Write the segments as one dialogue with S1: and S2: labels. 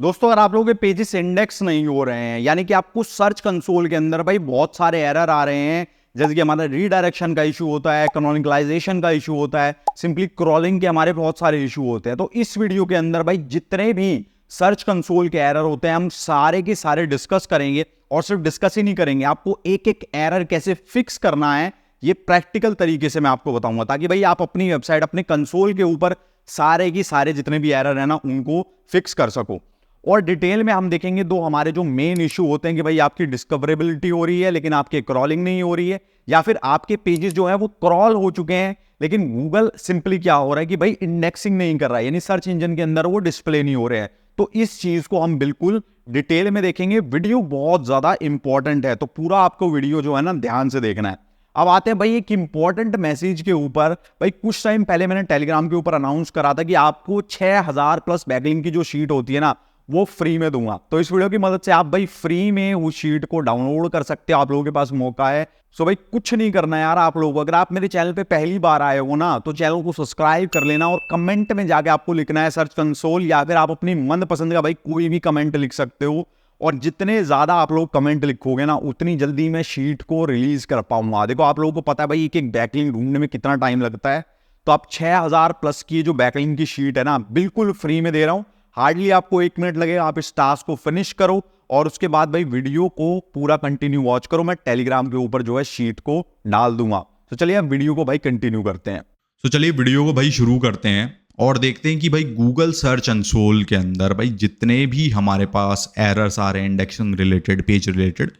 S1: दोस्तों, अगर आप लोगों के पेजेस इंडेक्स नहीं हो रहे हैं, यानी कि आपको सर्च कंसोल के अंदर भाई बहुत सारे एरर आ रहे हैं, जैसे कि हमारा रीडायरेक्शन का इशू होता है, कैनोनिकलाइजेशन का इशू होता है, सिंपली क्रॉलिंग के हमारे बहुत सारे इशू होते हैं। तो इस वीडियो के अंदर भाई जितने भी सर्च कंसोल के एरर होते हैं हम सारे के सारे डिस्कस करेंगे। और सिर्फ डिस्कस ही नहीं करेंगे, आपको एक एक एरर कैसे फिक्स करना है ये प्रैक्टिकल तरीके से मैं आपको बताऊंगा, ताकि भाई आप अपनी वेबसाइट, अपने कंसोल के ऊपर सारे की सारे जितने भी एरर है ना उनको फिक्स कर सको। और डिटेल में हम देखेंगे दो हमारे जो मेन इशू होते हैं कि भाई आपकी डिस्कवरेबिलिटी हो रही है लेकिन आपके क्रॉलिंग नहीं हो रही है, या फिर आपके पेजेस जो है वो क्रॉल हो चुके हैं लेकिन गूगल सिंपली क्या हो रहा है कि भाई इंडेक्सिंग नहीं कर रहा है, यानी सर्च इंजन के अंदर वो डिस्प्ले नहीं हो रहे हैं। तो इस चीज को हम बिल्कुल डिटेल में देखेंगे। वीडियो बहुत ज्यादा इंपॉर्टेंट है, तो पूरा आपको वीडियो जो है ना ध्यान से देखना है। अब आते हैं भाई एक इंपॉर्टेंट मैसेज के ऊपर। भाई कुछ टाइम पहले मैंने टेलीग्राम के ऊपर अनाउंस करा था कि आपको 6000 प्लस बैकलिंक की जो शीट होती है ना वो फ्री में दूंगा। तो इस वीडियो की मदद से आप भाई फ्री में उस शीट को डाउनलोड कर सकते हो, आप लोगों के पास मौका है। सो भाई कुछ नहीं करना यार आप लोगों को, अगर आप मेरे चैनल पे पहली बार आए हो ना तो चैनल को सब्सक्राइब कर लेना, और कमेंट में जाके आपको लिखना है सर्च कंसोल, या फिर आप अपनी मनपसंद का भाई कोई भी कमेंट लिख सकते हो। और जितने ज्यादा आप लोग कमेंट लिखोगे ना उतनी जल्दी मैं शीट को रिलीज कर पाऊंगा। देखो आप लोगों को पता है भाई एक एक बैकलिंक ढूंढने में कितना टाइम लगता है, तो आप 6000 प्लस की जो बैकलिंक की शीट है ना बिल्कुल फ्री में दे रहा हूं। हार्डली आपको 1 मिनट लगेगा, आप इस टास्क को फिनिश करो और उसके बाद भाई वीडियो को पूरा कंटिन्यू वॉच करो। मैं टेलीग्राम के ऊपर जो है शीट को डाल दूंगा। तो चलिए हम वीडियो को भाई कंटिन्यू करते हैं।
S2: तो चलिए वीडियो को भाई शुरू करते हैं और देखते हैं कि भाई गूगल सर्च कंसोल के अंदर भाई जितने भी हमारे पास एरर्स आ रहे हैं इंडेक्सिंग रिलेटेड, पेज रिलेटेड,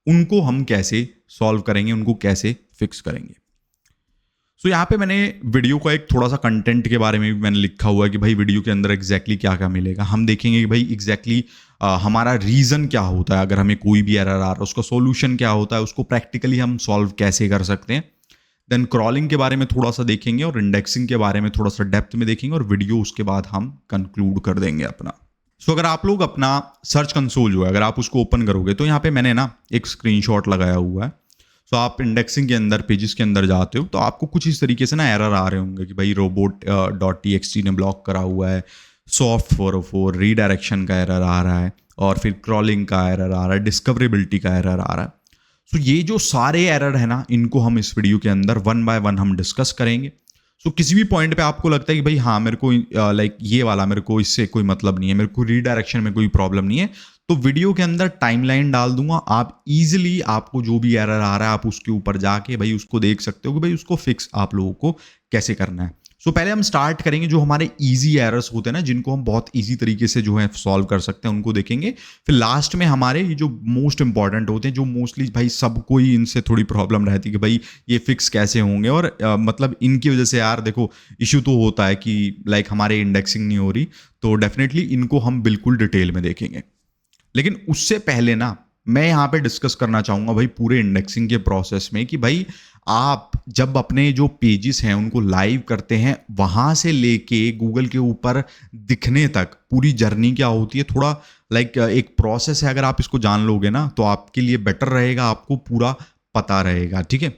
S2: उनको हम कैसे सॉल्व करेंगे, उनको कैसे फिक्स करेंगे। सो यहाँ पे मैंने वीडियो का एक थोड़ा सा कंटेंट के बारे में भी मैंने लिखा हुआ है कि भाई वीडियो के अंदर एग्जैक्टली क्या क्या मिलेगा। हम देखेंगे कि भाई एग्जैक्टली हमारा रीज़न क्या होता है, अगर हमें कोई भी एरर आ रहा है उसका सॉल्यूशन क्या होता है, उसको प्रैक्टिकली हम सॉल्व कैसे कर सकते हैं। देन क्रॉलिंग के बारे में थोड़ा सा देखेंगे और इंडेक्सिंग के बारे में थोड़ा सा डेप्थ में देखेंगे, और वीडियो उसके बाद हम कंक्लूड कर देंगे अपना। सो अगर आप लोग अपना सर्च कंसोल जो है अगर आप उसको ओपन करोगे तो यहाँ पे मैंने ना एक स्क्रीनशॉट लगाया हुआ है। सो आप इंडेक्सिंग के अंदर, पेजेस के अंदर जाते हो तो आपको कुछ इस तरीके से ना एरर आ रहे होंगे कि भाई robot.txt ने ब्लॉक करा हुआ है, सॉफ्ट 404 रीडायरेक्शन का एरर आ रहा है, और फिर क्रॉलिंग का एरर आ रहा है, डिस्कवरेबिलिटी का एरर आ रहा है। सो ये जो सारे एरर है ना इनको हम इस वीडियो के अंदर वन बाय वन हम डिस्कस करेंगे। सो किसी भी पॉइंट पे आपको लगता है कि भाई हाँ मेरे को लाइक ये वाला मेरे को इससे कोई मतलब नहीं है, मेरे को रीडायरेक्शन में कोई प्रॉब्लम नहीं है, तो वीडियो के अंदर टाइमलाइन डाल दूंगा। आप इजीली आपको जो भी एरर आ रहा है आप उसके ऊपर जाके भाई उसको देख सकते हो कि भाई उसको फिक्स आप लोगों को कैसे करना है। सो पहले हम स्टार्ट करेंगे जो हमारे इजी एरर्स होते हैं ना, जिनको हम बहुत इजी तरीके से जो है सॉल्व कर सकते हैं, उनको देखेंगे। फिर लास्ट में हमारे ये जो मोस्ट इंपॉर्टेंट होते हैं, जो मोस्टली भाई सबको ही इनसे थोड़ी प्रॉब्लम रहती है कि भाई ये फिक्स कैसे होंगे, और मतलब इनकी वजह से यार देखो इशू तो होता है कि लाइक हमारे इंडेक्सिंग नहीं हो रही, तो डेफिनेटली इनको हम बिल्कुल डिटेल में देखेंगे। लेकिन उससे पहले ना मैं यहाँ पे डिस्कस करना चाहूँगा भाई पूरे इंडेक्सिंग के प्रोसेस में कि भाई आप जब अपने जो पेजेस हैं उनको लाइव करते हैं, वहाँ से लेके गूगल के ऊपर दिखने तक पूरी जर्नी क्या होती है, थोड़ा लाइक एक प्रोसेस है। अगर आप इसको जान लोगे ना तो आपके लिए बेटर रहेगा, आपको पूरा पता रहेगा, ठीक है।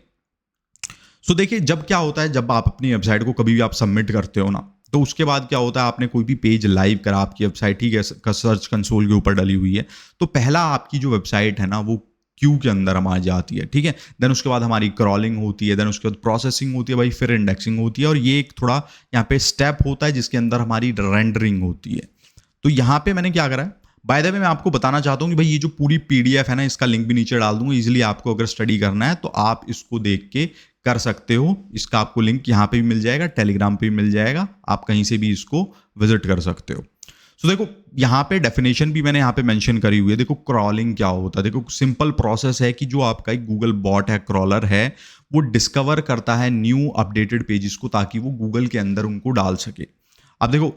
S2: सो देखिए जब क्या होता है, जब आप अपनी वेबसाइट को कभी भी आप सबमिट करते हो ना, तो उसके बाद क्या होता है, आपने कोई भी पेज लाइव करा, आपकी वेबसाइट ठीक है सर्च कंसोल के ऊपर डली हुई है, तो पहला आपकी जो वेबसाइट है ना वो क्यू के अंदर हमारी जाती है, ठीक है। देन उसके बाद हमारी क्रॉलिंग होती है, देन उसके बाद प्रोसेसिंग होती है भाई, फिर इंडेक्सिंग होती है, और ये एक थोड़ा यहाँ पे स्टेप होता है जिसके अंदर हमारी रेंडरिंग होती है। तो यहाँ पे मैंने क्या करा है, बाय द वे मैं आपको बताना चाहता हूँ कि भाई ये जो पूरी पीडीएफ है ना इसका लिंक भी नीचे डाल दूंगा, इजीली आपको अगर स्टडी करना है तो आप इसको देख के कर सकते हो। इसका आपको लिंक यहाँ पे भी मिल जाएगा, टेलीग्राम पे भी मिल जाएगा, आप कहीं से भी इसको विजिट कर सकते हो। सो देखो यहाँ पे डेफिनेशन भी मैंने यहाँ पे मेंशन करी हुई है। देखो क्रॉलिंग क्या होता है, देखो सिंपल प्रोसेस है कि जो आपका एक गूगल बॉट है, क्रॉलर है, वो डिस्कवर करता है न्यू अपडेटेड पेजेस को ताकि वो गूगल के अंदर उनको डाल सके। अब देखो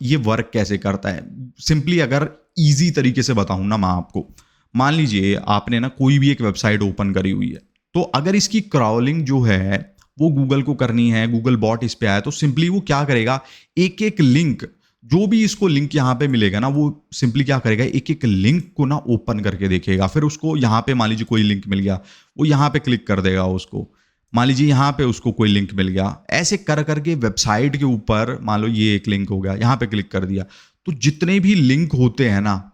S2: ये वर्क कैसे करता है, सिंपली अगर इजी तरीके से बताऊं ना मैं आपको, मान लीजिए आपने ना कोई भी एक वेबसाइट ओपन करी हुई है, तो अगर इसकी क्रॉलिंग जो है वो गूगल को करनी है, गूगल बॉट इस पे आया, तो सिंपली वो क्या करेगा, एक एक लिंक, जो भी इसको लिंक यहाँ पे मिलेगा ना वो सिंपली क्या करेगा, एक एक लिंक को ना ओपन करके देखेगा। फिर उसको यहाँ पे मान लीजिए कोई लिंक मिल गया, वो यहाँ पे क्लिक कर देगा उसको, मान लीजिए यहाँ पे उसको कोई लिंक मिल गया, ऐसे कर करके वेबसाइट के ऊपर मान लो ये एक लिंक हो गया, यहाँ पे क्लिक कर दिया, तो जितने भी लिंक होते हैं ना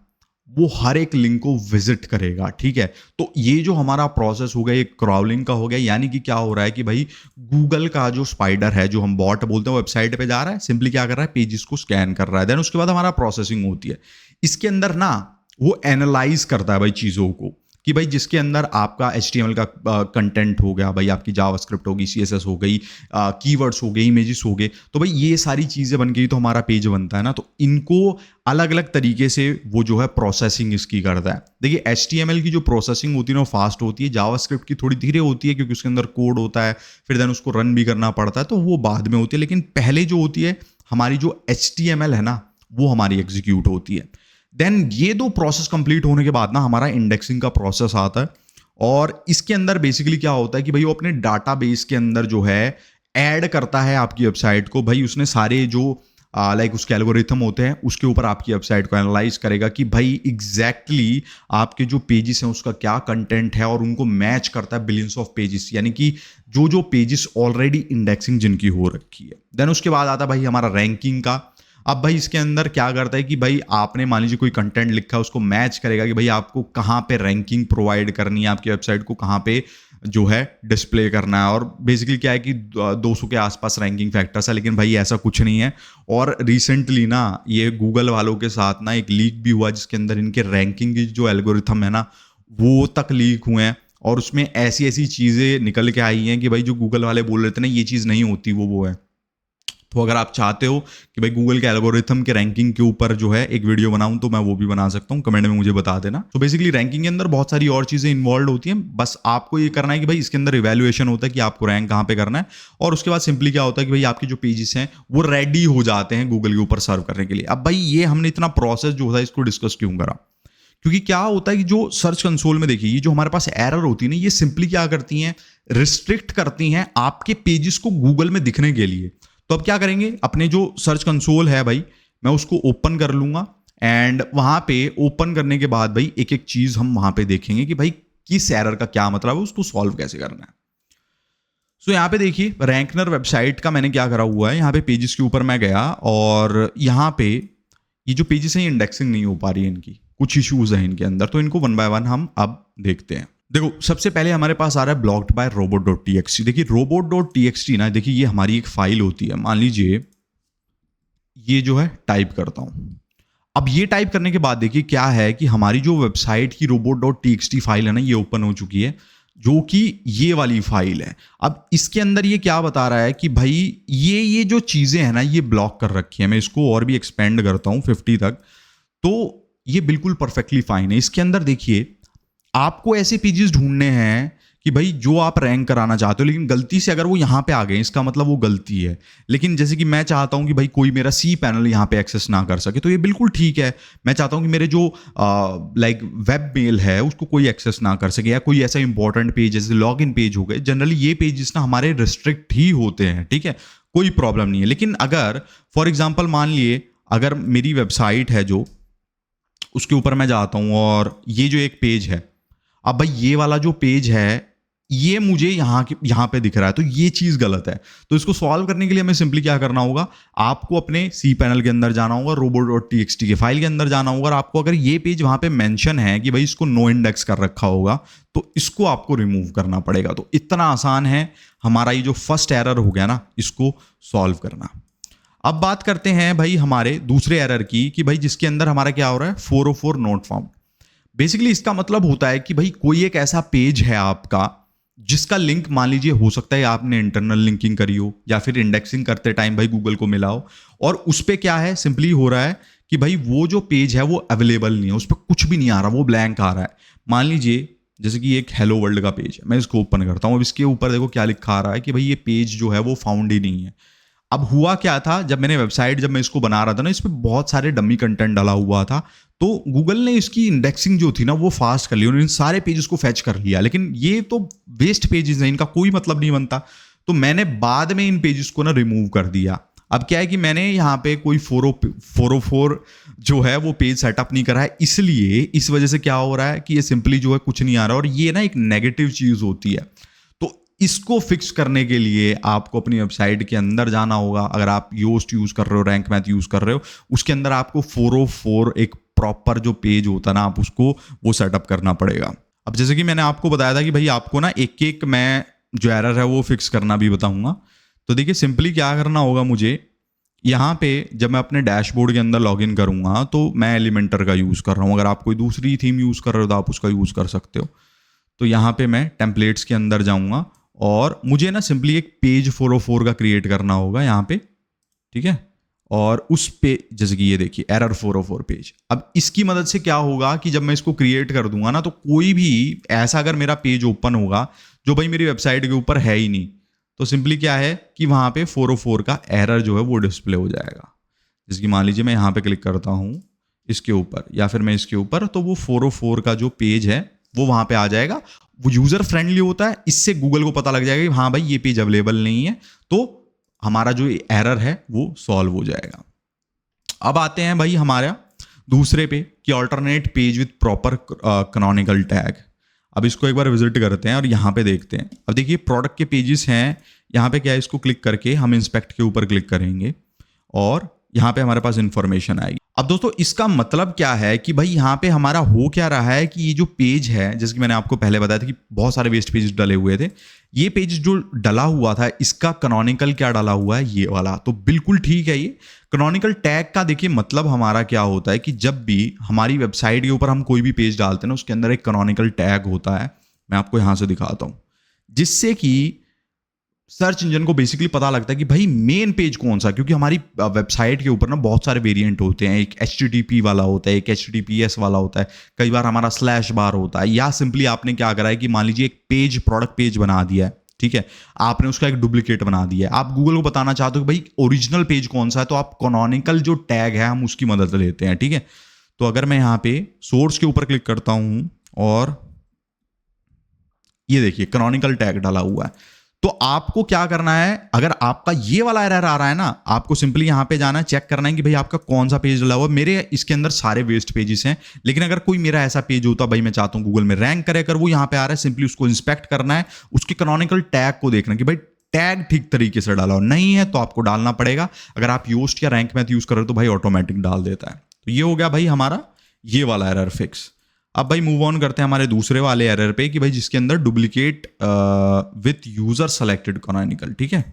S2: वो हर एक लिंक को विजिट करेगा, ठीक है। तो ये जो हमारा प्रोसेस हो गया ये क्रॉलिंग का हो गया, यानी कि क्या हो रहा है कि भाई गूगल का जो स्पाइडर है, जो हम बॉट बोलते हैं, वेबसाइट पे जा रहा है, सिंपली क्या कर रहा है, पेजेस को स्कैन कर रहा है, देन उसके बाद हमारा प्रोसेसिंग होती है। इसके अंदर ना वो एनालाइज करता है भाई चीज़ों को, कि भाई जिसके अंदर आपका HTML का कंटेंट हो गया, भाई आपकी जावास्क्रिप्ट होगी, CSS हो गई, कीवर्ड्स हो गए, इमेजेस हो गए, तो भाई ये सारी चीज़ें बन गई तो हमारा पेज बनता है ना। तो इनको अलग अलग तरीके से वो जो है प्रोसेसिंग इसकी करता है। देखिए HTML की जो प्रोसेसिंग होती है ना वो फास्ट होती है, जावास्क्रिप्ट की थोड़ी धीरे होती है क्योंकि उसके अंदर कोड होता है, फिर देन उसको रन भी करना पड़ता है, तो वो बाद में होती है। लेकिन पहले जो होती है हमारी जो HTML है ना वो हमारी एग्जीक्यूट होती है। देन ये दो प्रोसेस कंप्लीट होने के बाद ना हमारा इंडेक्सिंग का प्रोसेस आता है, और इसके अंदर बेसिकली क्या होता है कि भाई वो अपने डाटाबेस के अंदर जो है ऐड करता है आपकी वेबसाइट को। भाई उसने सारे जो लाइक उसके एल्गोरिथम होते हैं उसके ऊपर आपकी वेबसाइट को एनालाइज करेगा कि भाई एग्जैक्टली आपके जो पेजेस हैं उसका क्या कंटेंट है, और उनको मैच करता है बिलियंस ऑफ पेजेस, यानी कि जो जो पेजेस ऑलरेडी इंडेक्सिंग जिनकी हो रखी है। देन उसके बाद आता है भाई हमारा रैंकिंग का। अब भाई इसके अंदर क्या करता है कि भाई आपने मान लीजिए कोई कंटेंट लिखा है, उसको मैच करेगा कि भाई आपको कहाँ पे रैंकिंग प्रोवाइड करनी है, आपकी वेबसाइट को कहाँ पे जो है डिस्प्ले करना है। और बेसिकली क्या है कि 200 के आसपास रैंकिंग फैक्टर्स है, लेकिन भाई ऐसा कुछ नहीं है। और रिसेंटली ना ये गूगल वालों के साथ ना एक लीक भी हुआ जिसके अंदर इनके रैंकिंग की जो एल्गोरिथम है ना वो तक लीक हुए हैं, और उसमें ऐसी ऐसी चीज़ें निकल के आई हैं कि भाई जो गूगल वाले बोल रहे थे ना ये चीज़ नहीं होती वो है। तो अगर आप चाहते हो कि भाई गूगल के एल्गोरिथम के रैंकिंग के ऊपर जो है एक वीडियो बनाऊं तो मैं वो भी बना सकता हूं, कमेंट में मुझे बता देना। तो बेसिकली रैंकिंग के अंदर बहुत सारी और चीज़ें इन्वॉल्व होती हैं, बस आपको ये करना है कि भाई इसके अंदर इवैल्यूएशन होता है कि आपको रैंक कहाँ पे करना है, और उसके बाद सिंपली क्या होता है कि भाई आपके जो पेजेस हैं वो रेडी हो जाते हैं गूगल के ऊपर सर्व करने के लिए। अब भाई ये हमने इतना प्रोसेस जो होता है इसको डिस्कस क्यों करा, क्योंकि क्या होता है कि जो सर्च कंसोल में देखिए ये जो हमारे पास एरर होती है ना ये सिंपली क्या करती हैं, रिस्ट्रिक्ट करती हैं आपके पेजेस को गूगल में दिखने के लिए। तो अब क्या करेंगे, अपने जो सर्च कंसोल है भाई मैं उसको ओपन कर लूंगा, एंड वहां पे ओपन करने के बाद भाई एक एक चीज हम वहां पे देखेंगे कि भाई किस एरर का क्या मतलब है, उसको सॉल्व कैसे करना है। सो यहाँ पे देखिए रैंकनर वेबसाइट का मैंने क्या करा हुआ है, यहाँ पे पेजेस के ऊपर मैं गया और यहाँ पे ये जो पेजेस हैं इंडेक्सिंग नहीं हो पा रही है, इनकी कुछ इश्यूज हैं इनके अंदर, तो इनको वन बाय वन हम अब देखते हैं। देखो सबसे पहले हमारे पास आ रहा है ब्लॉक्ड बाय robot.txt। देखिए robot.txt ना, देखिए ये हमारी एक फाइल होती है, मान लीजिए ये जो है टाइप करता हूं। अब ये टाइप करने के बाद देखिए क्या है कि हमारी जो वेबसाइट की robot.txt फाइल है ना ये ओपन हो चुकी है, जो कि ये वाली फाइल है। अब इसके अंदर ये क्या बता रहा है कि भाई ये जो चीजें हैं ना ये ब्लॉक कर रखी है। मैं इसको और भी एक्सपेंड करता हूं 50 तक, तो ये बिल्कुल परफेक्टली फाइन है। इसके अंदर देखिए आपको ऐसे पेजेस ढूंढने हैं कि भाई जो आप रैंक कराना चाहते हो, लेकिन गलती से अगर वो यहाँ पे आ गए इसका मतलब वो गलती है। लेकिन जैसे कि मैं चाहता हूँ कि भाई कोई मेरा सी पैनल यहाँ पे एक्सेस ना कर सके, तो ये बिल्कुल ठीक है। मैं चाहता हूँ कि मेरे जो लाइक वेब मेल है उसको कोई एक्सेस ना कर सके, या कोई ऐसा इंपॉर्टेंट पेज जैसे लॉग इन पेज हो गए, जनरली ये पेजेस ना हमारे रिस्ट्रिक्ट ही होते हैं, ठीक है, कोई प्रॉब्लम नहीं है। लेकिन अगर फॉर एग्जाम्पल मान लिए अगर मेरी वेबसाइट है जो उसके ऊपर मैं जाता हूँ और ये जो एक पेज है, अब भाई ये वाला जो पेज है ये मुझे यहाँ पे दिख रहा है, तो ये चीज़ गलत है। तो इसको सॉल्व करने के लिए हमें सिंपली क्या करना होगा, आपको अपने सी पैनल के अंदर जाना होगा, robot.txt के फाइल के अंदर जाना होगा, और आपको अगर ये पेज वहाँ पे मेंशन है कि भाई इसको नो इंडेक्स कर रखा होगा तो इसको आपको रिमूव करना पड़ेगा। तो इतना आसान है हमारा ये जो फर्स्ट एरर हो गया ना इसको सॉल्व करना। अब बात करते हैं भाई हमारे दूसरे एरर की, कि भाई जिसके अंदर हमारा क्या हो रहा है, 404 नॉट फाउंड। बेसिकली इसका मतलब होता है कि भाई कोई एक ऐसा पेज है आपका जिसका लिंक मान लीजिए हो सकता है आपने इंटरनल लिंकिंग करी हो, या फिर इंडेक्सिंग करते टाइम भाई गूगल को मिला हो, और उस पर क्या है सिंपली हो रहा है कि भाई वो जो पेज है वो अवेलेबल नहीं है, उस पर कुछ भी नहीं आ रहा, वो ब्लैंक आ रहा है। मान लीजिए जैसे कि एक हेलो वर्ल्ड का पेज है, मैं इसको ओपन करता हूँ, अब इसके ऊपर देखो क्या लिखा आ रहा है कि भाई ये पेज जो है वो फाउंड ही नहीं है। अब हुआ क्या था, जब मैं इसको बना रहा था ना, इस पर बहुत सारे डमी कंटेंट डाला हुआ था, तो गूगल ने इसकी इंडेक्सिंग जो थी ना वो फास्ट कर ली, उन्होंने इन सारे पेजेस को फैच कर लिया। लेकिन ये तो वेस्ट पेजेस हैं, इनका कोई मतलब नहीं बनता, तो मैंने बाद में इन पेजेस को ना रिमूव कर दिया। अब क्या है कि मैंने यहाँ पे कोई 404 जो है वो पेज सेटअप नहीं करा है, इसलिए इस वजह से क्या हो रहा है कि ये सिंपली जो है कुछ नहीं आ रहा, और ये ना एक नेगेटिव चीज होती है। तो इसको फिक्स करने के लिए आपको अपनी वेबसाइट के अंदर जाना होगा। अगर आप योस्ट यूज कर रहे हो, रैंक मैथ यूज कर रहे हो, उसके अंदर आपको 404 एक प्रॉपर जो पेज होता है ना, आप उसको वो सेटअप करना पड़ेगा। अब जैसे कि मैंने आपको बताया था कि भाई आपको ना एक एक मैं जो एरर है वो फिक्स करना भी बताऊंगा। तो देखिए सिंपली क्या करना होगा मुझे, यहाँ पे जब मैं अपने डैशबोर्ड के अंदर लॉगिन करूंगा तो मैं एलिमेंटर का यूज़ कर रहा हूँ। अगर आप कोई दूसरी थीम यूज़ कर रहे हो तो आप उसका यूज़ कर सकते हो। तो यहाँ पे मैं टेम्पलेट्स के अंदर जाऊँगा और मुझे ना सिंपली एक पेज 404 का क्रिएट करना होगा यहाँ पे, ठीक है। और उस पे जैसे कि ये देखिए एरर 404 पेज। अब इसकी मदद से क्या होगा कि जब मैं इसको क्रिएट कर दूंगा ना, तो कोई भी ऐसा अगर मेरा पेज ओपन होगा जो भाई मेरी वेबसाइट के ऊपर है ही नहीं, तो सिंपली क्या है कि वहाँ पे 404 का एरर जो है वो डिस्प्ले हो जाएगा। जैसे कि मान लीजिए मैं यहाँ पे क्लिक करता हूँ इसके ऊपर या फिर मैं इसके ऊपर, तो वो 404 का जो पेज है वो वहाँ पे आ जाएगा। वो यूज़र फ्रेंडली होता है, इससे गूगल को पता लग जाएगा कि हाँ भाई ये पेज अवेलेबल नहीं है, तो हमारा जो एरर है वो सॉल्व हो जाएगा। अब आते हैं भाई हमारा दूसरे पे कि alternate page with proper canonical tag. अब इसको एक बार विजिट करते हैं और यहाँ पे देखते हैं। अब देखिए प्रोडक्ट के पेजेस हैं, यहाँ पे क्या है, इसको क्लिक करके हम इंस्पेक्ट के ऊपर क्लिक करेंगे और यहाँ पे हमारे पास इंफॉर्मेशन आएगी। अब दोस्तों इसका मतलब क्या है कि भाई यहाँ पे हमारा हो क्या रहा है कि ये जो पेज है, जैसे कि मैंने आपको पहले बताया था कि बहुत सारे वेस्ट पेजेस डले हुए थे, ये पेज जो डला हुआ था इसका कैनोनिकल क्या डाला हुआ है, ये वाला। तो बिल्कुल ठीक है। ये कैनोनिकल टैग का देखिए मतलब हमारा क्या होता है कि जब भी हमारी वेबसाइट के ऊपर हम कोई भी पेज डालते हैं ना, उसके अंदर एक कैनोनिकल टैग होता है। मैं आपको यहाँ से दिखाता हूँ, जिससे कि सर्च इंजन को बेसिकली पता लगता है कि भाई मेन पेज कौन सा, क्योंकि हमारी वेबसाइट के ऊपर ना बहुत सारे वेरिएंट होते हैं। एक HTTP वाला होता है, एक HTTPS वाला होता है, कई बार हमारा स्लैश बार होता है, या सिंपली आपने क्या करा है कि मान लीजिए एक पेज प्रोडक्ट पेज बना दिया है, ठीक है, आपने उसका एक डुप्लीकेट बना दिया है। आप गूगल को बताना चाहते हो कि भाई ओरिजिनल पेज कौन सा है, तो आप कैनोनिकल जो टैग है हम उसकी मदद लेते हैं, ठीक है। तो अगर मैं यहाँ पे सोर्स के ऊपर क्लिक करता हूँ और ये देखिए कैनोनिकल टैग डाला हुआ है, तो आपको क्या करना है, अगर आपका ये वाला एरर आ रहा है ना, आपको सिंपली यहां पे जाना है, चेक करना है कि भाई आपका कौन सा पेज डला हुआ है। मेरे इसके अंदर सारे वेस्ट पेजेस हैं, लेकिन अगर कोई मेरा ऐसा पेज होता भाई मैं चाहता हूं गूगल में रैंक करे, अगर वो यहां पे आ रहा है, सिंपली उसको इंस्पेक्ट करना है, उसके कैनोनिकल टैग को देखना कि भाई टैग ठीक तरीके से डाला हो, नहीं है तो आपको डालना पड़ेगा। अगर आप योस्ट या रैंक मैथ यूज कर रहे हो तो भाई ऑटोमेटिक डाल देता है। तो ये हो गया भाई हमारा ये वाला एरर फिक्स। अब भाई मूव ऑन करते हैं हमारे दूसरे वाले एरर पे कि भाई जिसके अंदर duplicate with user selected canonical, ठीक है,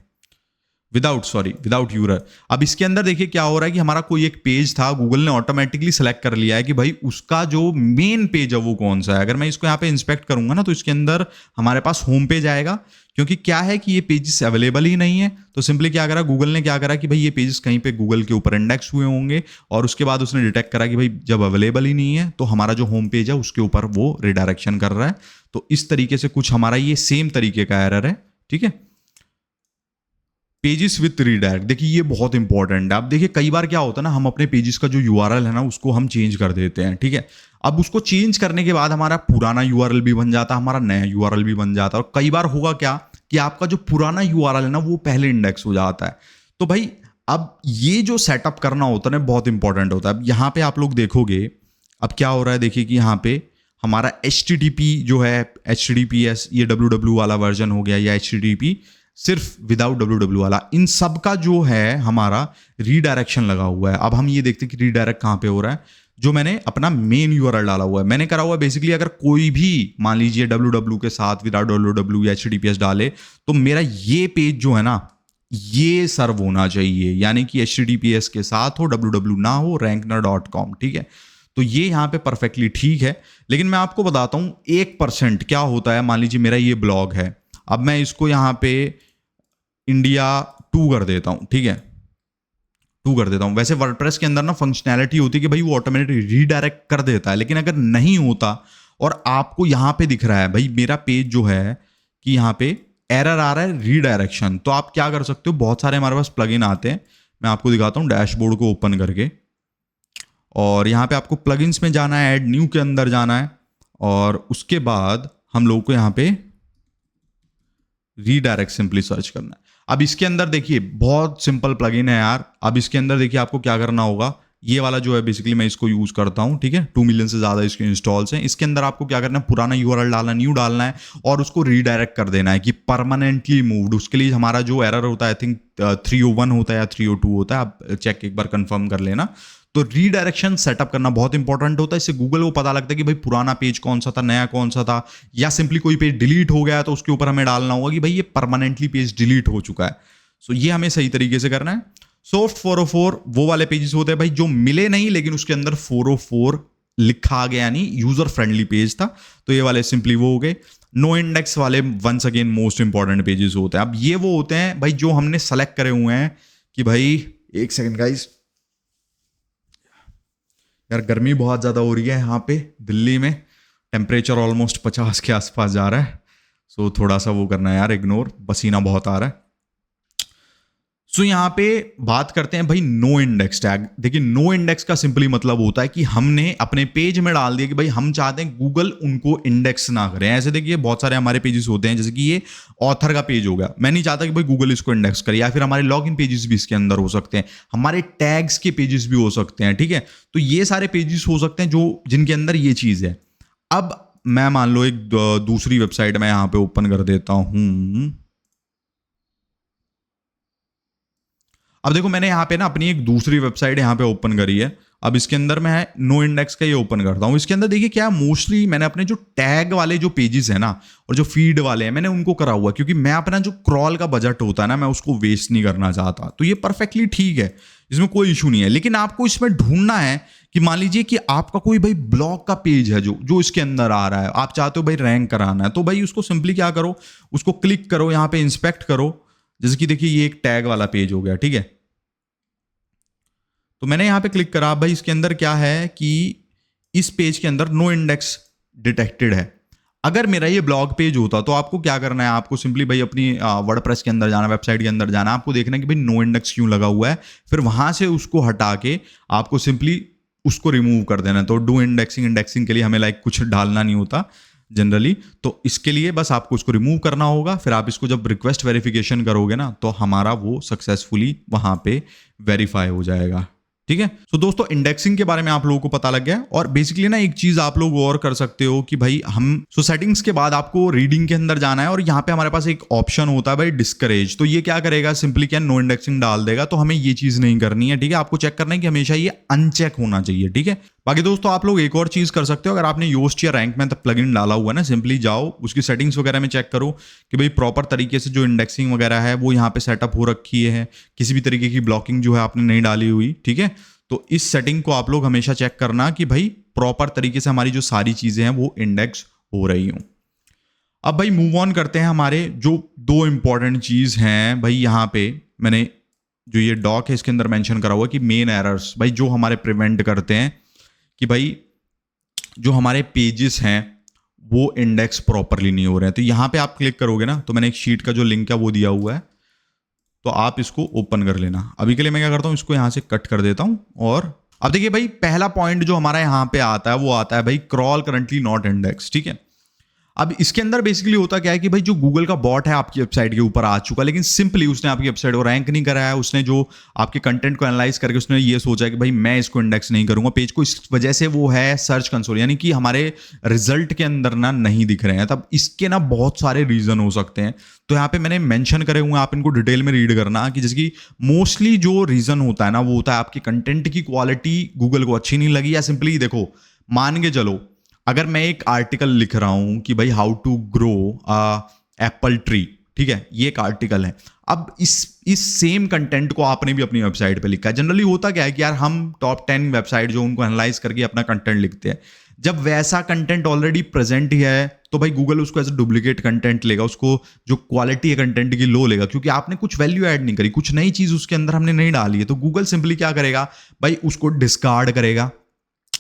S2: विदाउट यूजर। अब इसके अंदर देखिए क्या हो रहा है कि हमारा कोई एक पेज था, गूगल ने ऑटोमेटिकली सेलेक्ट कर लिया है कि भाई उसका जो मेन पेज है वो कौन सा है। अगर मैं इसको यहाँ पे इंस्पेक्ट करूंगा ना, तो इसके अंदर हमारे पास होम पेज आएगा, क्योंकि क्या है कि ये पेजेस अवेलेबल ही नहीं है। तो सिंपली क्या करा गूगल ने, क्या करा कि भाई ये पेजेस कहीं पे गूगल के ऊपर इंडेक्स हुए होंगे, और उसके बाद उसने डिटेक्ट करा कि भाई जब अवेलेबल ही नहीं है तो हमारा जो होम पेज है उसके ऊपर वो रिडायरेक्शन कर रहा है। तो इस तरीके से कुछ हमारा ये सेम तरीके का एरर है, ठीक है। पेजेस विथ रीडायरेक्ट, देखिए ये बहुत इंपॉर्टेंट है। अब देखिए कई बार क्या होता है ना, हम अपने पेजेस का जो यूआरएल है ना उसको हम चेंज कर देते हैं, ठीक है। अब उसको चेंज करने के बाद हमारा पुराना यूआरएल भी बन जाता है, हमारा नया यूआरएल भी बन जाता है, और कई बार होगा क्या कि आपका जो पुराना यूआरएल है ना वो पहले इंडेक्स हो जाता है। तो भाई अब ये जो सेटअप करना होता है ना बहुत इंपॉर्टेंट होता है। अब यहाँ पे आप लोग देखोगे अब क्या हो रहा है, देखिए कि यहाँ पे हमारा HTTP जो है, HTTPS ये www वाला वर्जन हो गया, या HTTP सिर्फ विदाउट www वाला, इन सब का जो है हमारा रीडायरेक्शन लगा हुआ है। अब हम ये देखते हैं कि रीडायरेक्ट कहाँ पे हो रहा है, जो मैंने अपना मेन यूआरएल डाला हुआ है। मैंने करा हुआ है बेसिकली अगर कोई भी मान लीजिए www के साथ विदाउट www या HTTPS डाले, तो मेरा ये पेज जो है ना ये सर्व होना चाहिए, यानी कि HTTPS के साथ हो, www ना हो, rankner.com, ठीक है। तो ये यहाँ पे परफेक्टली ठीक है। लेकिन मैं आपको बताता हूँ 1% क्या होता है। मान लीजिए मेरा ये ब्लॉग है, अब मैं इसको यहाँ पे इंडिया 2 कर देता हूँ, ठीक है, 2 कर देता हूँ। वैसे वर्डप्रेस के अंदर ना फंक्शनैलिटी होती है कि भाई वो ऑटोमेटिक रीडायरेक्ट कर देता है, लेकिन अगर नहीं होता और आपको यहाँ पे दिख रहा है भाई मेरा पेज जो है कि यहाँ पे एरर आ रहा है रीडायरेक्शन, तो आप क्या कर सकते हो, बहुत सारे हमारे पास प्लगइन आते हैं। मैं आपको दिखाता हूँ डैशबोर्ड को ओपन करके, और यहाँ पे आपको प्लगइन्स में जाना है, ऐड न्यू के अंदर जाना है, और उसके बाद हम लोग को यहाँ पे रीडायरेक्ट सिंपली सर्च करना है। अब इसके अंदर देखिए बहुत सिंपल प्लगइन है यार। अब इसके अंदर देखिए आपको क्या करना होगा, ये वाला जो है बेसिकली मैं इसको यूज़ करता हूँ, ठीक है। 2 मिलियन से ज़्यादा इसके इंस्टॉल्स हैं। इसके अंदर आपको क्या करना है, पुराना यूआरएल डालना, न्यू डालना है और उसको रीडायरेक्ट कर देना है कि परमानेंटली मूव्ड। उसके लिए हमारा जो एरर होता है, आई थिंक 301 होता है या 302 होता है, आप चेक एक बार कंफर्म कर लेना। तो रीडायरेक्शन सेटअप करना बहुत इंपॉर्टेंट होता है। इससे गूगल को पता लगता है कि भाई पुराना पेज कौन सा था, नया कौन सा था, या सिंपली कोई पेज डिलीट हो गया तो उसके ऊपर हमें डालना होगा कि भाई ये परमानेंटली पेज डिलीट हो चुका है। सो ये हमें सही तरीके से करना है। सॉफ्ट 404 वो वाले पेजेस होते हैं भाई जो मिले नहीं लेकिन उसके अंदर 404 लिखा गया, यानी यूजर फ्रेंडली पेज था, तो ये वाले सिंपली वो हो गए। नो इंडेक्स वाले once again most important pages होते हैं। अब ये वो होते हैं भाई जो हमने सेलेक्ट करे हुए हैं कि भाई, एक सेकेंड गाइस, यार गर्मी बहुत ज़्यादा हो रही है यहाँ पे दिल्ली में, टेम्परेचर ऑलमोस्ट 50 के आसपास जा रहा है। सो थोड़ा सा वो करना है यार, इग्नोर, पसीना बहुत आ रहा है। सो यहाँ पे बात करते हैं भाई नो इंडेक्स टैग। देखिए नो इंडेक्स का सिंपली मतलब होता है कि हमने अपने पेज में डाल दिया कि भाई हम चाहते हैं गूगल उनको इंडेक्स ना करें। ऐसे देखिए बहुत सारे हमारे पेजेस होते हैं, जैसे कि ये ऑथर का पेज हो गया, मैं नहीं चाहता कि भाई गूगल इसको इंडेक्स करे, या फिर हमारे लॉगिन पेजेस भी इसके अंदर हो सकते हैं, हमारे टैग्स के पेजेस भी हो सकते हैं, ठीक है। तो ये सारे पेजेस हो सकते हैं जो जिनके अंदर ये चीज़ है। अब मैं मान लो एक दूसरी वेबसाइट मैं यहाँ पे ओपन कर देता हूँ। अब देखो मैंने यहाँ पे ना अपनी एक दूसरी वेबसाइट यहाँ पे ओपन करी है। अब इसके अंदर मैं नो इंडेक्स का ये ओपन करता हूँ। इसके अंदर देखिए क्या, मोस्टली मैंने अपने जो टैग वाले जो पेजेस है ना और जो फीड वाले हैं मैंने उनको करा हुआ, क्योंकि मैं अपना जो क्रॉल का बजट होता है ना मैं उसको वेस्ट नहीं करना चाहता। तो ये परफेक्टली ठीक है, इसमें कोई इशू नहीं है। लेकिन आपको इसमें ढूंढना है कि मान लीजिए कि आपका कोई भाई ब्लॉग का पेज है जो इसके अंदर आ रहा है, आप चाहते हो भाई रैंक कराना है, तो भाई उसको सिंपली क्या करो, उसको क्लिक करो, यहाँ पे इंस्पेक्ट करो। जैसे कि देखिए ये एक टैग वाला पेज हो गया, ठीक है। तो मैंने यहां पे क्लिक करा, भाई इसके अंदर क्या है कि इस पेज के अंदर नो इंडेक्स डिटेक्टेड है। अगर मेरा ये ब्लॉग पेज होता तो आपको क्या करना है, आपको सिंपली भाई अपनी वर्डप्रेस के अंदर जाना, वेबसाइट के अंदर जाना, आपको देखना है कि भाई नो इंडेक्स क्यों लगा हुआ है, फिर वहां से उसको हटा के आपको सिंपली उसको रिमूव कर देना। तो डू इंडेक्सिंग के लिए हमें लाइक कुछ डालना नहीं होता जनरली, तो इसके लिए बस आपको उसको रिमूव करना होगा। फिर आप इसको जब रिक्वेस्ट वेरिफिकेशन करोगे ना तो हमारा वो सक्सेसफुली वहां पे वेरीफाई हो जाएगा, ठीक है। तो दोस्तों इंडेक्सिंग के बारे में आप लोगों को पता लग गया। और बेसिकली ना एक चीज आप लोग और कर सकते हो कि भाई हम सेटिंग्स के बाद आपको रीडिंग के अंदर जाना है और यहाँ पे हमारे पास एक ऑप्शन होता है भाई डिस्करेज। तो ये क्या करेगा, सिंपली क्या नो इंडेक्सिंग डाल देगा। तो हमें ये चीज नहीं करनी है, ठीक है। आपको चेक करना है कि हमेशा ये अनचेक होना चाहिए, ठीक है। बाकी दोस्तों आप लोग एक और चीज कर सकते हो, अगर आपने योस्ट या रैंक में प्लगइन डाला हुआ है ना, सिंपली जाओ उसकी सेटिंग्स वगैरह में चेक करो कि भाई प्रॉपर तरीके से जो इंडेक्सिंग वगैरह है वो यहाँ पे सेटअप हो रखी है, किसी भी तरीके की ब्लॉकिंग जो है आपने नहीं डाली हुई, ठीक है। तो इस सेटिंग को आप लोग हमेशा चेक करना कि भाई प्रॉपर तरीके से हमारी जो सारी चीजें हैं वो इंडेक्स हो रही हूं। अब भाई मूव ऑन करते हैं, हमारे जो दो इंपॉर्टेंट चीज हैं भाई, यहाँ पे मैंने जो ये डॉक है इसके अंदर मेंशन करा हुआ कि मेन एरर्स भाई जो हमारे प्रिवेंट करते हैं कि भाई जो हमारे पेजेस हैं वो इंडेक्स प्रॉपरली नहीं हो रहे हैं। तो यहाँ पे आप क्लिक करोगे ना, तो मैंने एक शीट का जो लिंक है वो दिया हुआ है, तो आप इसको ओपन कर लेना। अभी के लिए मैं क्या करता हूं, इसको यहां से कट कर देता हूं। और अब देखिए भाई पहला पॉइंट जो हमारा यहां पे आता है वो आता है भाई क्रॉल करंटली नॉट इंडेक्स, ठीक है। अब इसके अंदर बेसिकली होता क्या है कि भाई जो गूगल का बॉट है आपकी वेबसाइट के ऊपर आ चुका, लेकिन सिंपली उसने आपकी वेबसाइट को रैंक नहीं कराया है। उसने जो आपके कंटेंट को एनालाइज करके उसने ये सोचा कि भाई मैं इसको इंडेक्स नहीं करूंगा पेज को, इस वजह से वो है सर्च कंसोल, यानी कि हमारे रिजल्ट के अंदर ना नहीं दिख रहे हैं। तब इसके ना बहुत सारे रीजन हो सकते हैं, तो यहाँ पे मैंने मेंशन करे हुए हैं, आप इनको डिटेल में रीड करना कि जैसे कि मोस्टली जो रीजन होता है ना वो होता है आपकी कंटेंट की क्वालिटी गूगल को अच्छी नहीं लगी, या सिंपली देखो मान के चलो अगर मैं एक आर्टिकल लिख रहा हूं कि भाई how to grow apple tree, ठीक है, ये एक आर्टिकल है। अब इस सेम कंटेंट को आपने भी अपनी वेबसाइट पे लिखा है। जनरली होता क्या है कि यार हम टॉप 10 वेबसाइट जो उनको एनालाइज करके अपना कंटेंट लिखते हैं, जब वैसा कंटेंट ऑलरेडी प्रेजेंट ही है तो भाई गूगल उसको एज डुप्लीकेट कंटेंट लेगा, उसको जो क्वालिटी है कंटेंट की लो लेगा, क्योंकि आपने कुछ वैल्यू ऐड नहीं करी, कुछ नई चीज उसके अंदर हमने नहीं डाली है। तो गूगल सिंपली क्या करेगा भाई, उसको डिस्कार्ड करेगा,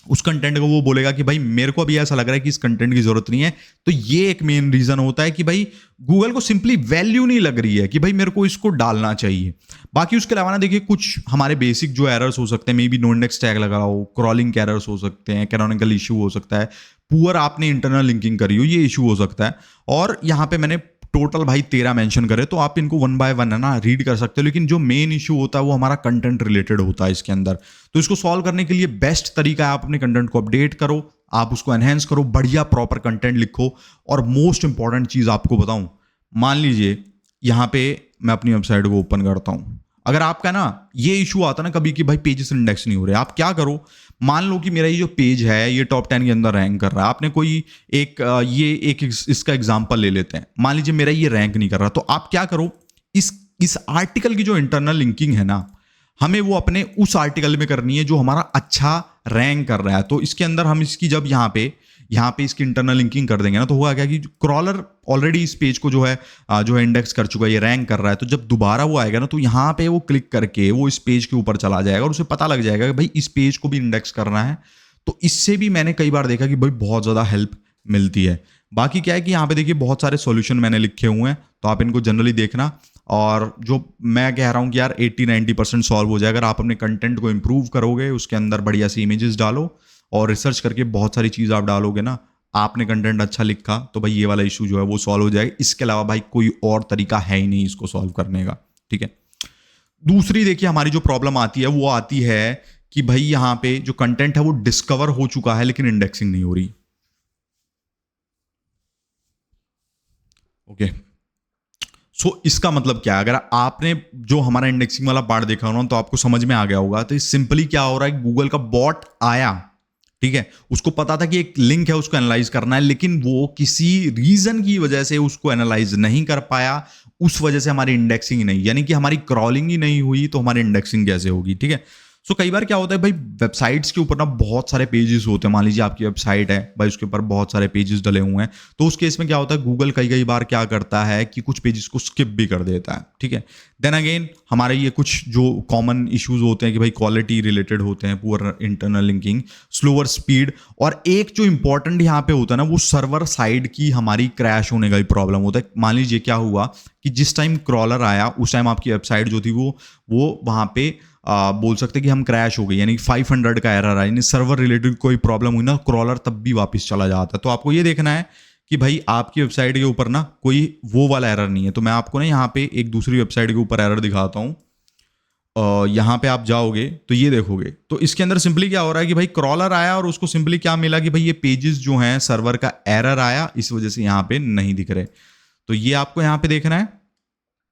S2: उस कंटेंट को वो बोलेगा कि भाई मेरे को अभी ऐसा लग रहा है कि इस कंटेंट की जरूरत नहीं है। तो ये एक मेन रीजन होता है कि भाई गूगल को सिंपली वैल्यू नहीं लग रही है कि भाई मेरे को इसको डालना चाहिए। बाकी उसके अलावा ना देखिए कुछ हमारे बेसिक जो एरर्स हो सकते हैं, maybe no index tag लगा हो, क्रॉलिंग के एरर्स हो सकते हैं, कैनोनिकल इशू हो सकता है, पुअर आपने इंटरनल लिंकिंग करी हो, ये इशू हो सकता है। और यहाँ पे मैंने टोटल भाई 13 मेंशन करे, तो आप इनको वन बाय वन है ना रीड कर सकते हो, लेकिन जो मेन इशू होता है वो हमारा कंटेंट रिलेटेड होता है इसके अंदर। तो इसको सॉल्व करने के लिए बेस्ट तरीका है आप अपने कंटेंट को अपडेट करो, आप उसको एनहेंस करो, बढ़िया प्रॉपर कंटेंट लिखो। और मोस्ट इंपॉर्टेंट चीज आपको बताऊं, मान लीजिए यहाँ पे मैं अपनी वेबसाइट को ओपन करता हूं, अगर आपका ना ये इशू आता ना कभी कि भाई पेजेस इंडेक्स नहीं हो रहे, आप क्या करो, मान लो कि मेरा ये जो पेज है ये टॉप 10 के अंदर रैंक कर रहा है, आपने कोई एक इसका एग्जांपल ले लेते हैं, मान लीजिए मेरा ये रैंक नहीं कर रहा, तो आप क्या करो, इस आर्टिकल की जो इंटरनल लिंकिंग है ना, हमें वो अपने उस आर्टिकल में करनी है जो हमारा अच्छा रैंक कर रहा है। तो इसके अंदर हम इसकी जब यहाँ पे इसकी इंटरनल लिंकिंग कर देंगे ना, तो होगा क्या कि क्रॉलर ऑलरेडी इस पेज को जो है इंडेक्स कर चुका है, ये रैंक कर रहा है, तो जब दोबारा वो आएगा ना, तो यहाँ पे वो क्लिक करके वो इस पेज के ऊपर चला जाएगा और उसे पता लग जाएगा कि भाई इस पेज को भी इंडेक्स करना है। तो इससे भी मैंने कई बार देखा कि भाई बहुत ज़्यादा हेल्प मिलती है। बाकी क्या है कि यहाँ पे देखिए बहुत सारे सॉल्यूशन मैंने लिखे हुए हैं, तो आप इनको जनरली देखना, और जो मैं कह रहा हूँ कि यार 80-90% सॉल्व हो जाएगा अगर आप अपने कंटेंट को इंप्रूव करोगे, उसके अंदर बढ़िया सी इमेजेस डालो और रिसर्च करके बहुत सारी चीज़ आप डालोगे ना, आपने कंटेंट अच्छा लिखा तो भाई ये वाला इशू जो है वो सॉल्व हो जाएगा। इसके अलावा भाई कोई और तरीका है ही नहीं इसको सॉल्व करने का, ठीक है। दूसरी देखिए हमारी जो प्रॉब्लम आती है वो आती है कि भाई यहाँ पे जो कंटेंट है वो डिस्कवर हो चुका है लेकिन इंडेक्सिंग नहीं हो रही। ओके, सो इसका मतलब क्या है, अगर आपने जो हमारा इंडेक्सिंग वाला पार्ट देखा हो ना तो आपको समझ में आ गया होगा। तो सिंपली क्या हो रहा है, गूगल का बॉट आया, ठीक है, उसको पता था कि एक लिंक है उसको एनालाइज करना है, लेकिन वो किसी रीजन की वजह से उसको एनालाइज नहीं कर पाया, उस वजह से हमारी इंडेक्सिंग नहीं, यानी कि हमारी क्रॉलिंग ही नहीं हुई, तो हमारी इंडेक्सिंग कैसे होगी, ठीक है। सो कई बार क्या होता है भाई, वेबसाइट्स के ऊपर ना बहुत सारे पेजेस होते हैं, मान लीजिए आपकी वेबसाइट है भाई, उसके ऊपर बहुत सारे पेजेस डले हुए हैं, तो उस केस में क्या होता है, गूगल कई बार क्या करता है कि कुछ पेजेस को स्किप भी कर देता है, ठीक है। देन अगेन हमारे ये कुछ जो कॉमन इश्यूज होते हैं कि भाई क्वालिटी रिलेटेड होते हैं, poor internal linking, slower speed, और एक जो इंपॉर्टेंट यहाँ पे होता है ना वो सर्वर साइड की हमारी क्रैश होने का भी प्रॉब्लम होता है। मान लीजिए क्या हुआ कि जिस टाइम क्रॉलर आया उस टाइम आपकी वेबसाइट जो थी वो वहाँ पे बोल सकते कि हम क्रैश हो गई, यानी 500 का एरर आया, यानी सर्वर रिलेटेड कोई प्रॉब्लम हुई ना, क्रॉलर तब भी वापस चला जाता है। तो आपको ये देखना है कि भाई आपकी वेबसाइट के ऊपर ना कोई वो वाला एरर नहीं है। तो मैं आपको ना यहाँ पे एक दूसरी वेबसाइट के ऊपर एरर दिखाता हूँ। यहाँ पे आप जाओगे तो ये देखोगे, तो इसके अंदर सिंपली क्या हो रहा है कि भाई क्रॉलर आया और उसको सिंपली क्या मिला कि भाई ये पेजेस जो हैं सर्वर का एरर आया, इस वजह से यहाँ पे नहीं दिख रहे। तो ये आपको यहाँ पे देखना है,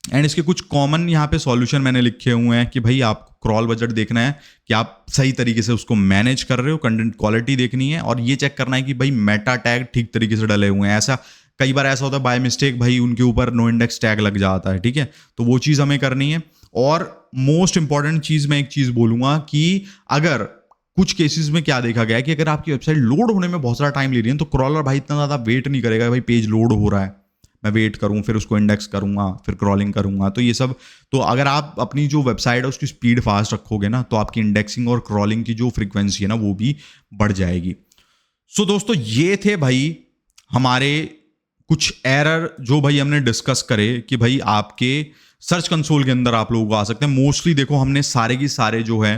S2: एंड इसके कुछ कॉमन यहाँ पे सॉल्यूशन मैंने लिखे हुए हैं कि भाई आपको क्रॉल बजट देखना है कि आप सही तरीके से उसको मैनेज कर रहे हो, कंटेंट क्वालिटी देखनी है, और ये चेक करना है कि भाई मेटा टैग ठीक तरीके से डले हुए हैं। ऐसा कई बार ऐसा होता है बाय मिस्टेक भाई उनके ऊपर नो इंडेक्स टैग लग जाता है, ठीक है, तो वो चीज़ हमें करनी है। और मोस्ट इंपॉर्टेंट चीज़ मैं एक चीज़ बोलूँगा कि अगर कुछ केसेस में क्या देखा गया है कि अगर आपकी वेबसाइट लोड होने में बहुत सारा टाइम ले रही है तो क्रॉलर भाई इतना ज़्यादा वेट नहीं करेगा भाई पेज लोड हो रहा है, मैं वेट करूं, फिर उसको इंडेक्स करूंगा, फिर क्रॉलिंग करूंगा, तो ये सब। तो अगर आप अपनी जो वेबसाइट है उसकी स्पीड फास्ट रखोगे ना, तो आपकी इंडेक्सिंग और क्रॉलिंग की जो फ्रीक्वेंसी है ना वो भी बढ़ जाएगी। सो दोस्तों ये थे भाई हमारे कुछ एरर जो भाई हमने डिस्कस करे कि भाई आपके सर्च कंसोल के अंदर आप लोगों को आ सकते हैं। मोस्टली देखो हमने सारे की सारे जो है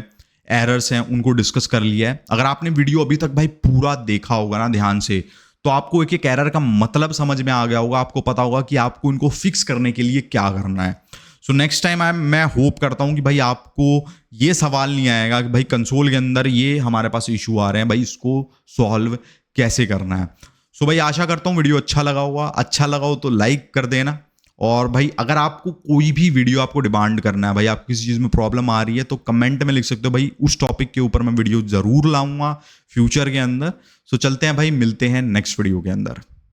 S2: एरर्स हैं उनको डिस्कस कर लिया है। अगर आपने वीडियो अभी तक भाई पूरा देखा होगा ना ध्यान से, तो आपको एक एक एरर का मतलब समझ में आ गया होगा, आपको पता होगा कि आपको इनको फिक्स करने के लिए क्या करना है। सो नेक्स्ट टाइम मैं होप करता हूं कि भाई आपको ये सवाल नहीं आएगा कि भाई कंसोल के अंदर ये हमारे पास इशू आ रहे हैं, भाई इसको सॉल्व कैसे करना है। सो भाई आशा करता हूं वीडियो अच्छा लगा होगा, अच्छा लगा हो तो लाइक कर देना। और भाई अगर आपको कोई भी वीडियो आपको डिमांड करना है, भाई आपको किसी चीज़ में प्रॉब्लम आ रही है, तो कमेंट में लिख सकते हो भाई उस टॉपिक के ऊपर मैं वीडियो ज़रूर लाऊंगा फ्यूचर के अंदर। सो चलते हैं भाई, मिलते हैं नेक्स्ट वीडियो के अंदर।